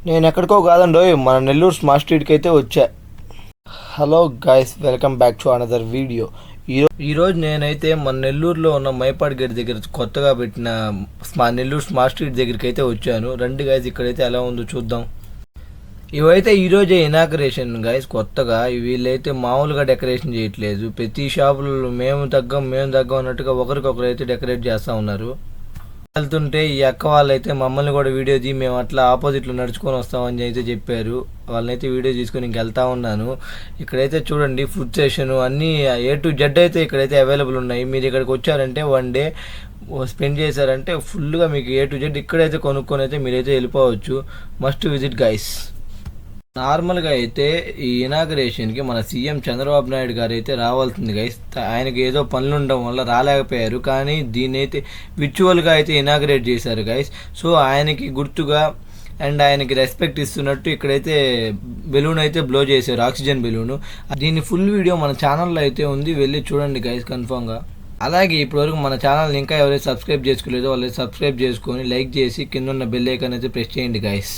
నేను ఎక్కడికో కాదండోయ్, మన నెల్లూరు స్మార్ట్ స్ట్రీట్కి అయితే వచ్చా. Hello guys, welcome back to another video. ఈరోజు నేనైతే మన నెల్లూరులో ఉన్న మైపాడ్ గేట్ దగ్గర కొత్తగా పెట్టిన నెల్లూరు స్మార్ట్ స్ట్రీట్ దగ్గరికి అయితే వచ్చాను. రండి గైస్, ఇక్కడైతే ఎలా ఉందో చూద్దాం. ఇవైతే ఈరోజే ఇనాగరేషన్ గైస్. కొత్తగా వీళ్ళైతే మామూలుగా డెకరేషన్ చేయట్లేదు. ప్రతి షాపులలో మేము తగ్గం అన్నట్టుగా ఒకరికొకరు అయితే డెకరేట్ చేస్తూ ఉన్నారు. వెళ్తుంటే ఈ అక్క వాళ్ళైతే మమ్మల్ని కూడా వీడియో తీసి మేము అట్లా ఆపోజిట్లో నడుచుకొని వస్తామని అయితే చెప్పారు. వాళ్ళనైతే వీడియో తీసుకొని ఇంక వెళ్తా ఉన్నాను. ఇక్కడైతే చూడండి, ఫుడ్ స్టేషన్ అన్నీ A to Z అయితే ఇక్కడైతే అవైలబుల్ ఉన్నాయి. మీరు ఇక్కడికి వచ్చారంటే వన్ డే స్పెండ్ చేశారంటే ఫుల్గా మీకు A to Z ఇక్కడైతే కొనుక్కొని అయితే మీరైతే వెళ్ళిపోవచ్చు. Must visit guys. నార్మల్గా అయితే ఈ ఇనాగరేషన్కి మన సీఎం చంద్రబాబు నాయుడు గారు అయితే రావాల్సింది గైస్. ఆయనకి ఏదో పనులు ఉండడం వల్ల రాలేకపోయారు. కానీ దీన్ని అయితే విర్చువల్గా అయితే ఇనాగరేట్ చేశారు గైస్. సో ఆయనకి గుర్తుగా అండ్ ఆయనకి రెస్పెక్ట్ ఇస్తున్నట్టు ఇక్కడైతే బెలూన్ అయితే బ్లో చేశారు, ఆక్సిజన్ బెలూను. దీని ఫుల్ వీడియో మన ఛానల్లో అయితే ఉంది, వెళ్ళి చూడండి గైస్ కన్ఫామ్గా. అలాగే ఇప్పటివరకు మన ఛానల్ ఇంకా ఎవరైతే సబ్స్క్రైబ్ చేసుకోలేదో వాళ్ళు సబ్స్క్రైబ్ చేసుకొని లైక్ చేసి కింద ఉన్న బెల్ ఐకాన్ అయితే ప్రెస్ చేయండి గైస్.